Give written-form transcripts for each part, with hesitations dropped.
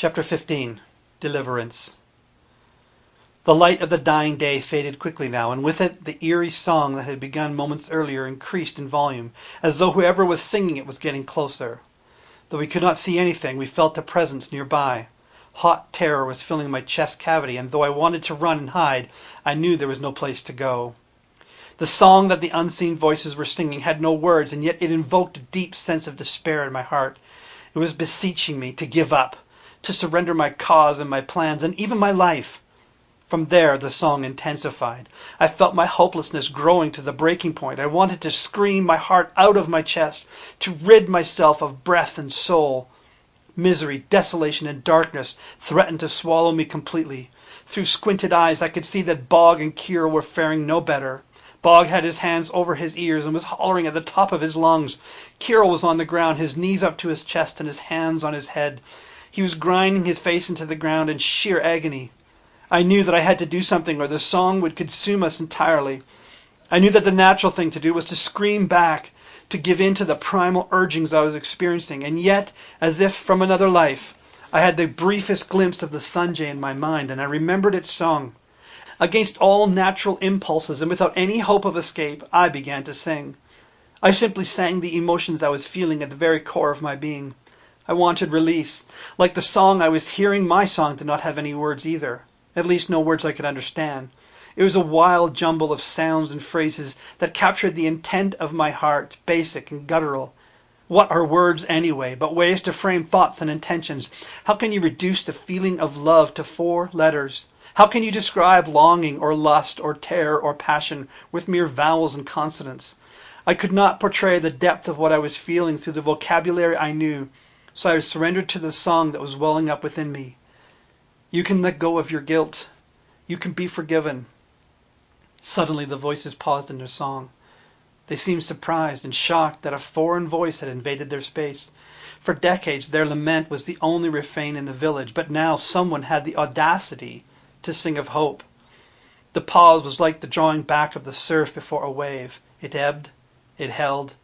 Chapter 15. Deliverance. The light of the dying day faded quickly now, and with it the eerie song that had begun moments earlier increased in volume, as though whoever was singing it was getting closer. Though we could not see anything, we felt a presence nearby. Hot terror was filling my chest cavity, and though I wanted to run and hide, I knew there was no place to go. The song that the unseen voices were singing had no words, and yet it invoked a deep sense of despair in my heart. It was beseeching me to give up, to surrender my cause and my plans and even my life. From there the song intensified. I felt my hopelessness growing to the breaking point. I wanted to scream my heart out of my chest, to rid myself of breath and soul. Misery, desolation, and darkness threatened to swallow me completely. Through squinted eyes I could see that Bog and Kira were faring no better. Bog had his hands over his ears and was hollering at the top of his lungs. Kira was on the ground, his knees up to his chest and his hands on his head. He was grinding his face into the ground in sheer agony. I knew that I had to do something or the song would consume us entirely. I knew that the natural thing to do was to scream back, to give in to the primal urgings I was experiencing. And yet, as if from another life, I had the briefest glimpse of the Sanjay in my mind, and I remembered its song. Against all natural impulses and without any hope of escape, I began to sing. I simply sang the emotions I was feeling at the very core of my being. I wanted release. Like the song I was hearing, my song did not have any words either. At least no words I could understand. It was a wild jumble of sounds and phrases that captured the intent of my heart, basic and guttural. What are words anyway, but ways to frame thoughts and intentions? How can you reduce the feeling of love to 4 letters? How can you describe longing or lust or terror or passion with mere vowels and consonants? I could not portray the depth of what I was feeling through the vocabulary I knew, so I surrendered to the song that was welling up within me. You can let go of your guilt. You can be forgiven. Suddenly the voices paused in their song. They seemed surprised and shocked that a foreign voice had invaded their space. For decades their lament was the only refrain in the village, but now someone had the audacity to sing of hope. The pause was like the drawing back of the surf before a wave. It ebbed, it held,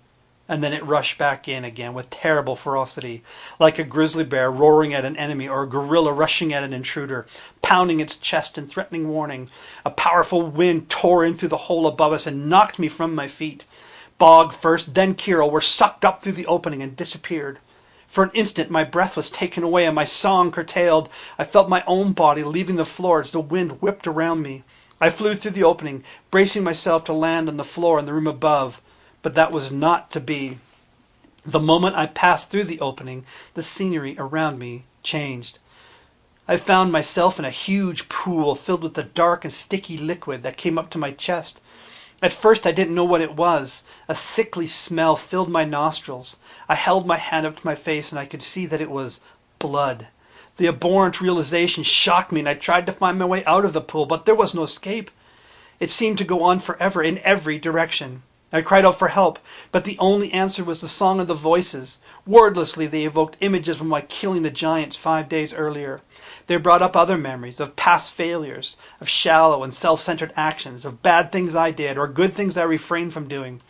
and then it rushed back in again with terrible ferocity, like a grizzly bear roaring at an enemy or a gorilla rushing at an intruder, pounding its chest in threatening warning. A powerful wind tore in through the hole above us and knocked me from my feet. Bog first, then Kira were sucked up through the opening and disappeared. For an instant my breath was taken away and my song curtailed. I felt my own body leaving the floor as the wind whipped around me. I flew through the opening, bracing myself to land on the floor in the room above. But that was not to be. The moment I passed through the opening, the scenery around me changed. I found myself in a huge pool filled with a dark and sticky liquid that came up to my chest. At first I didn't know what it was. A sickly smell filled my nostrils. I held my hand up to my face and I could see that it was blood. The abhorrent realization shocked me and I tried to find my way out of the pool, but there was no escape. It seemed to go on forever in every direction. I cried out for help, but the only answer was the song of the voices. Wordlessly they evoked images of my killing the giants 5 days earlier. They brought up other memories of past failures, of shallow and self-centered actions, of bad things I did or good things I refrained from doing.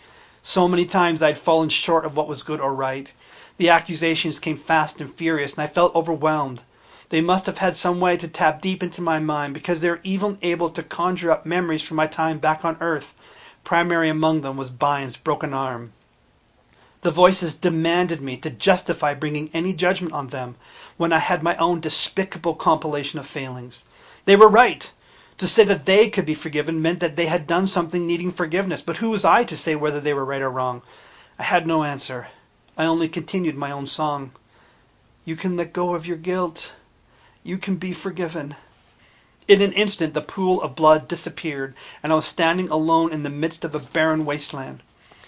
So many times I'd fallen short of what was good or right. The accusations came fast and furious, and I felt overwhelmed. They must have had some way to tap deep into my mind, because they were even able to conjure up memories from my time back on Earth. Primary among them was Bynes' broken arm. The voices demanded me to justify bringing any judgment on them when I had my own despicable compilation of failings. They were right. To say that they could be forgiven meant that they had done something needing forgiveness, but who was I to say whether they were right or wrong? I had no answer. I only continued my own song. You can let go of your guilt. You can be forgiven. In an instant the pool of blood disappeared, and I was standing alone in the midst of a barren wasteland.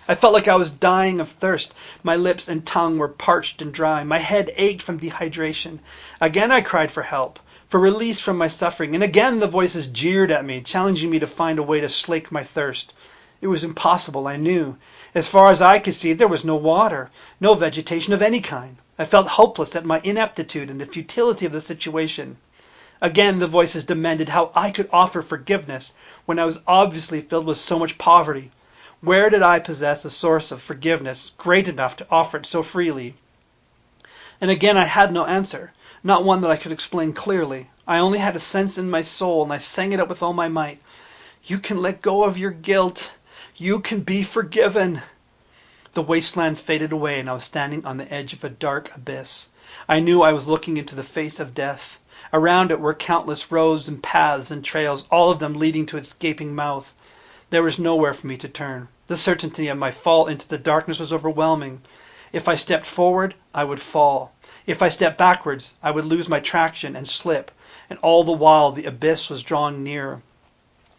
I felt like I was dying of thirst. My lips and tongue were parched and dry. My head ached from dehydration. Again I cried for help, for release from my suffering, and again the voices jeered at me, challenging me to find a way to slake my thirst. It was impossible, I knew. As far as I could see, there was no water, no vegetation of any kind. I felt hopeless at my ineptitude and the futility of the situation. Again the voices demanded how I could offer forgiveness when I was obviously filled with so much poverty. Where did I possess a source of forgiveness great enough to offer it so freely? And again I had no answer. not one that I could explain clearly. I only had a sense in my soul, and I sang it out with all my might. You can let go of your guilt. You can be forgiven. The wasteland faded away, and I was standing on the edge of a dark abyss. I knew I was looking into the face of death. Around it were countless roads and paths and trails, all of them leading to its gaping mouth. There was nowhere for me to turn. The certainty of my fall into the darkness was overwhelming. If I stepped forward, I would fall. If I stepped backwards, I would lose my traction and slip. And all the while, the abyss was drawing nearer.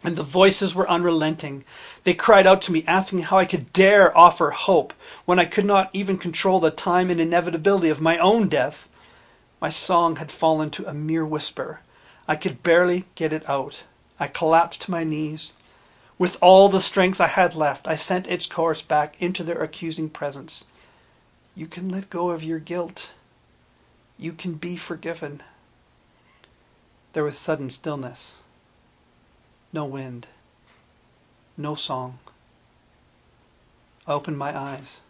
And the voices were unrelenting. They cried out to me, asking how I could dare offer hope when I could not even control the time and inevitability of my own death. My song had fallen to a mere whisper. I could barely get it out. I collapsed to my knees. With all the strength I had left, I sent its chorus back into their accusing presence. You can let go of your guilt. You can be forgiven. There was sudden stillness. No wind. No song. I opened my eyes.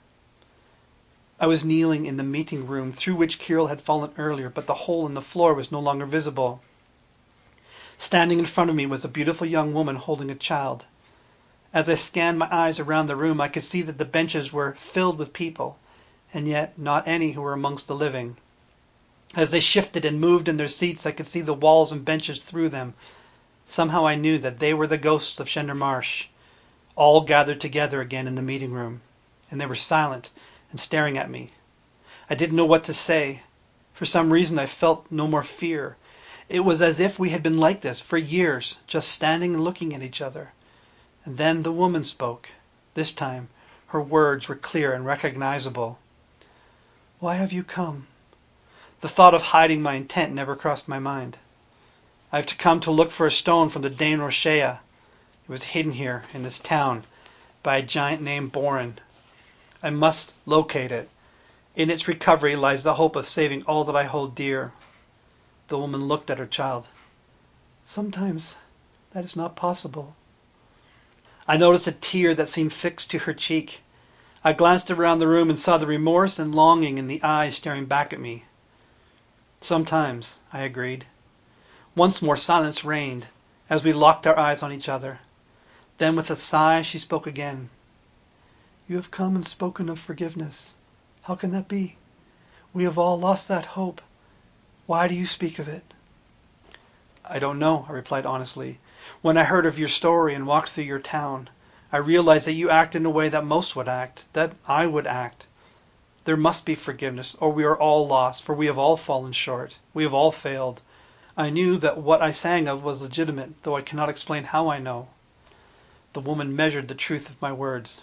I was kneeling in the meeting room through which Kirill had fallen earlier, but the hole in the floor was no longer visible. Standing in front of me was a beautiful young woman holding a child. As I scanned my eyes around the room, I could see that the benches were filled with people, and yet not any who were amongst the living. As they shifted and moved in their seats, I could see the walls and benches through them. Somehow I knew that they were the ghosts of Shender Marsh, all gathered together again in the meeting room, and they were silent and staring at me. I didn't know what to say. For some reason I felt no more fear. It was as if we had been like this for years, just standing and looking at each other. And then the woman spoke. This time her words were clear and recognizable. Why have you come? The thought of hiding my intent never crossed my mind. I have come to look for a stone from the Dane Rochea. It was hidden here in this town by a giant named Borin. I must locate it. In its recovery lies the hope of saving all that I hold dear. The woman looked at her child. Sometimes that is not possible. I noticed a tear that seemed fixed to her cheek. I glanced around the room and saw the remorse and longing in the eyes staring back at me. Sometimes, I agreed. Once more silence reigned as we locked our eyes on each other. Then with a sigh she spoke again. You have come and spoken of forgiveness. How can that be? We have all lost that hope. Why do you speak of it? I don't know, I replied honestly. When I heard of your story and walked through your town, I realized that you act in a way that most would act, that I would act. There must be forgiveness, or we are all lost, for we have all fallen short. We have all failed. I knew that what I sang of was legitimate, though I cannot explain how I know. The woman measured the truth of my words.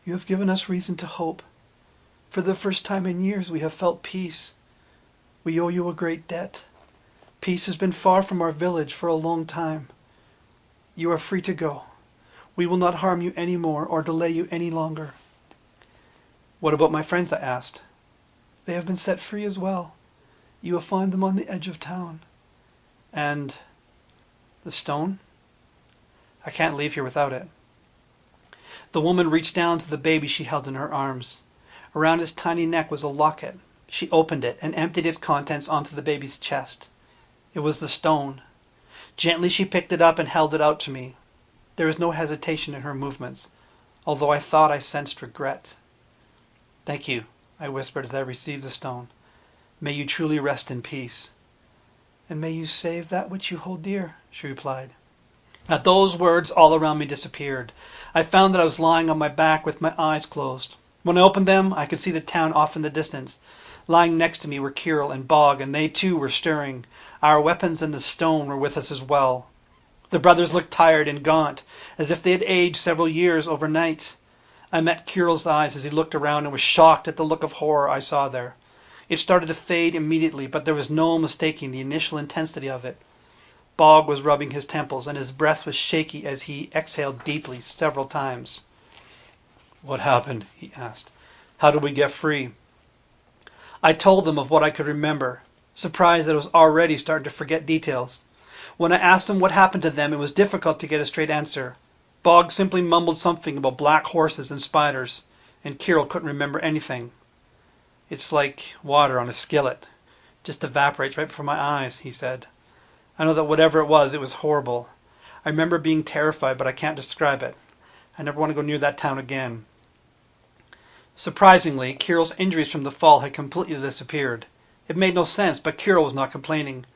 You have given us reason to hope. For the first time in years we have felt peace. We owe you a great debt. Peace has been far from our village for a long time. You are free to go. We will not harm you any more or delay you any longer. What about my friends? I asked. They have been set free as well. You will find them on the edge of town. And the stone? I can't leave here without it. The woman reached down to the baby she held in her arms. Around its tiny neck was a locket. She opened it and emptied its contents onto the baby's chest. It was the stone. Gently she picked it up and held it out to me. There was no hesitation in her movements, although I thought I sensed regret. Thank you, I whispered as I received the stone. May you truly rest in peace. And may you save that which you hold dear, she replied. At those words, all around me disappeared. I found that I was lying on my back with my eyes closed. When I opened them, I could see the town off in the distance. Lying next to me were Kirill and Bog, and they too were stirring. Our weapons and the stone were with us as well. The brothers looked tired and gaunt, as if they had aged several years overnight. I met Kirill's eyes as he looked around and was shocked at the look of horror I saw there. It started to fade immediately, but there was no mistaking the initial intensity of it. Bog was rubbing his temples, and his breath was shaky as he exhaled deeply several times. What happened? He asked. How did we get free? I told them of what I could remember, surprised that I was already starting to forget details. When I asked them what happened to them, it was difficult to get a straight answer. Bog simply mumbled something about black horses and spiders, and Kirill couldn't remember anything. It's like water on a skillet. just evaporates right before my eyes," he said. "I know that whatever it was horrible. I remember being terrified, but I can't describe it. I never want to go near that town again." Surprisingly, Kirill's injuries from the fall had completely disappeared. It made no sense, but Kirill was not complaining.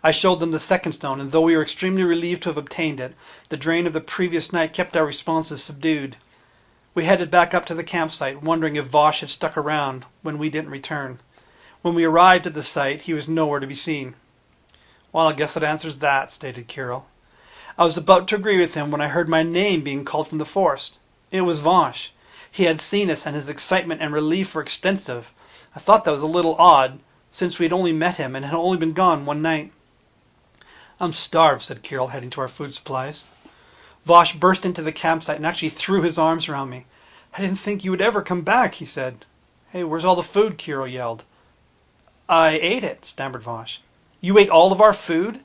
I showed them the second stone, and though we were extremely relieved to have obtained it, the drain of the previous night kept our responses subdued. We headed back up to the campsite, wondering if Vosh had stuck around when we didn't return. When we arrived at the site, he was nowhere to be seen. "Well, I guess that answers that," stated Kirill. I was about to agree with him when I heard my name being called from the forest. It was Vosh. He had seen us, and his excitement and relief were extensive. I thought that was a little odd, since we had only met him and had only been gone one night. "I'm starved," said Kirill, heading to our food supplies. Vosh burst into the campsite and actually threw his arms around me. "I didn't think you would ever come back," he said. "Hey, where's all the food?" Kirill yelled. "I ate it," stammered Vosh. "You ate all of our food?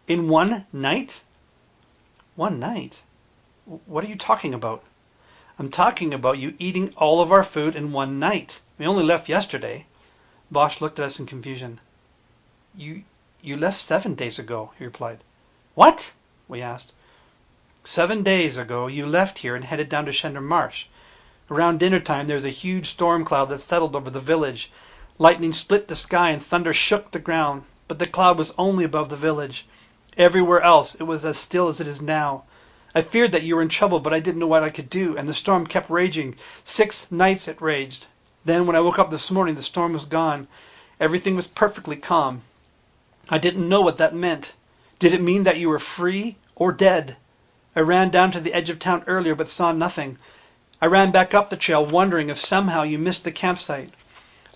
In one night?" "One night? What are you talking about?" "I'm talking about you eating all of our food in one night. We only left yesterday." Vosh looked at us in confusion. You left 7 days ago," he replied. "What?" we asked. 7 days ago you left here and headed down to Shendar Marsh. Around dinner time there was a huge storm cloud that settled over the village. Lightning split the sky and thunder shook the ground, but the cloud was only above the village. Everywhere else it was as still as it is now. I feared that you were in trouble, but I didn't know what I could do, and the storm kept raging. 6 nights it raged. Then when I woke up this morning, the storm was gone. Everything was perfectly calm. I didn't know what that meant. Did it mean that you were free or dead? I ran down to the edge of town earlier but saw nothing. I ran back up the trail wondering if somehow you missed the campsite.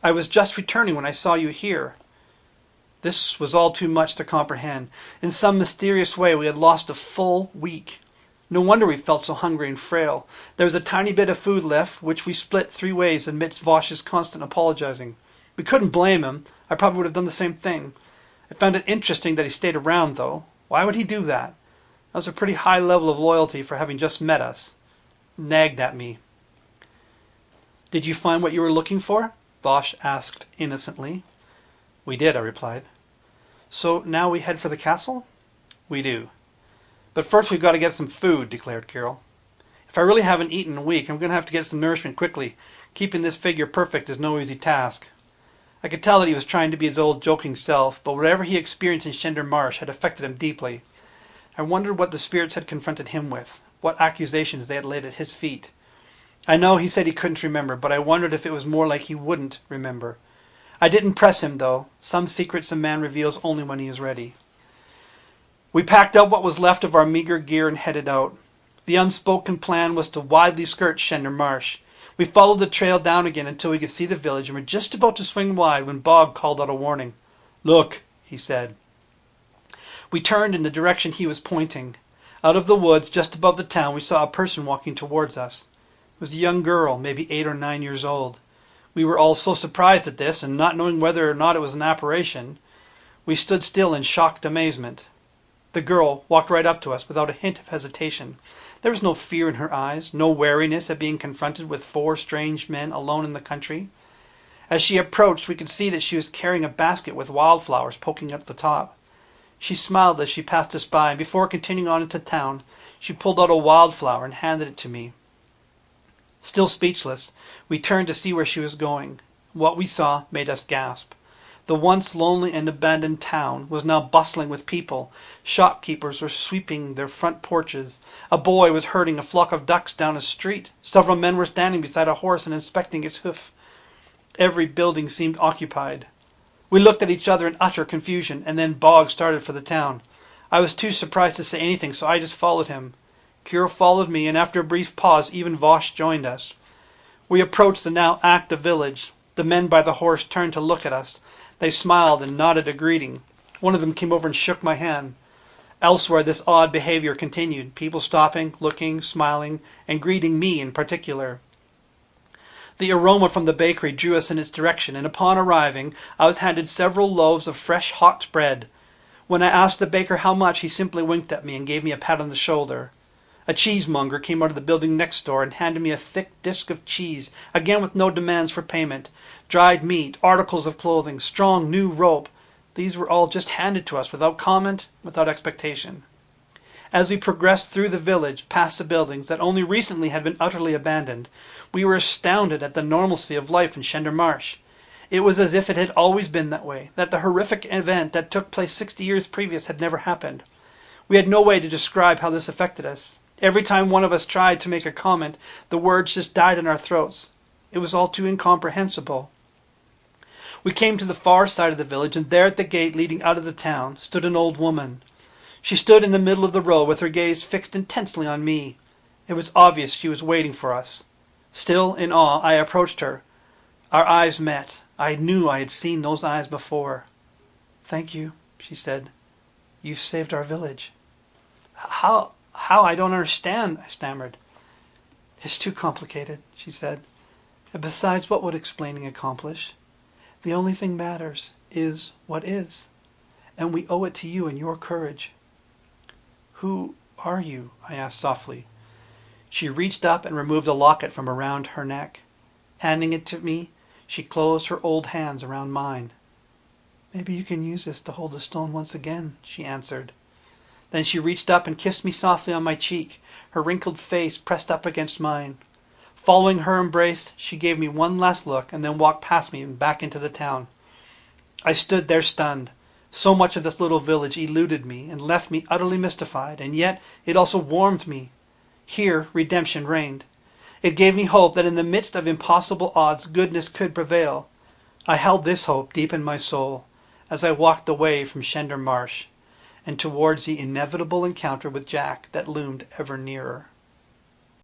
I was just returning when I saw you here." This was all too much to comprehend. In some mysterious way we had lost a full week. No wonder we felt so hungry and frail. There was a tiny bit of food left, which we split 3 ways amidst Vosh's constant apologizing. We couldn't blame him. I probably would have done the same thing. I found it interesting that he stayed around, though. Why would he do that? That was a pretty high level of loyalty for having just met us. Nagged at me. "Did you find what you were looking for?" Vosh asked innocently. "We did," I replied. "So now we head for the castle?" "We do. But first we've got to get some food," declared Kirill. "If I really haven't eaten in a week, I'm going to have to get some nourishment quickly. Keeping this figure perfect is no easy task." I could tell that he was trying to be his old joking self, but whatever he experienced in Shendar Marsh had affected him deeply. I wondered what the spirits had confronted him with, what accusations they had laid at his feet. I know he said he couldn't remember, but I wondered if it was more like he wouldn't remember. I didn't press him, though. Some secrets a man reveals only when he is ready. We packed up what was left of our meager gear and headed out. The unspoken plan was to widely skirt Shendar Marsh. We followed the trail down again until we could see the village, and were just about to swing wide when Bog called out a warning. "Look," he said. We turned in the direction he was pointing. Out of the woods, just above the town, we saw a person walking towards us. It was a young girl, maybe 8 or 9 years old. We were all so surprised at this, and not knowing whether or not it was an apparition, we stood still in shocked amazement. The girl walked right up to us without a hint of hesitation. There was no fear in her eyes, no wariness at being confronted with 4 strange men alone in the country. As she approached, we could see that she was carrying a basket with wildflowers poking out the top. She smiled as she passed us by, and before continuing on into town, she pulled out a wildflower and handed it to me. Still speechless, we turned to see where she was going. What we saw made us gasp. The once lonely and abandoned town was now bustling with people. Shopkeepers were sweeping their front porches. A boy was herding a flock of ducks down a street. Several men were standing beside a horse and inspecting its hoof. Every building seemed occupied. We looked at each other in utter confusion, and then Bog started for the town. I was too surprised to say anything, so I just followed him. Kirill followed me, and after a brief pause, even Vosh joined us. We approached the now active village. The men by the horse turned to look at us. They smiled and nodded a greeting. One of them came over and shook my hand. Elsewhere this odd behavior continued, people stopping, looking, smiling, and greeting me in particular. The aroma from the bakery drew us in its direction, and upon arriving, I was handed several loaves of fresh hot bread. When I asked the baker how much, he simply winked at me and gave me a pat on the shoulder. A cheesemonger came out of the building next door and handed me a thick disc of cheese, again with no demands for payment, dried meat, articles of clothing, strong new rope. these were all just handed to us without comment, without expectation. As we progressed through the village, past the buildings that only recently had been utterly abandoned, we were astounded at the normalcy of life in Shender Marsh. It was as if it had always been that way, that the horrific event that took place 60 years previous had never happened. We had no way to describe how this affected us. Every time one of us tried to make a comment, the words just died in our throats. It was all too incomprehensible. We came to the far side of the village, and there at the gate leading out of the town stood an old woman. She stood in the middle of the road with her gaze fixed intensely on me. It was obvious she was waiting for us. Still, in awe, I approached her. Our eyes met. I knew I had seen those eyes before. "Thank you," she said. "You've saved our village." How? I don't understand," I stammered. "It's too complicated," she said. "And besides, what would explaining accomplish? The only thing matters is what is. And we owe it to you and your courage." "Who are you?" I asked softly. She reached up and removed a locket from around her neck. Handing it to me, she closed her old hands around mine. "Maybe you can use this to hold the stone once again," she answered. Then she reached up and kissed me softly on my cheek, her wrinkled face pressed up against mine. Following her embrace, she gave me one last look and then walked past me and back into the town. I stood there stunned. So much of this little village eluded me and left me utterly mystified, and yet it also warmed me. Here redemption reigned. It gave me hope that in the midst of impossible odds goodness could prevail. I held this hope deep in my soul as I walked away from Shender Marsh and towards the inevitable encounter with Jack that loomed ever nearer.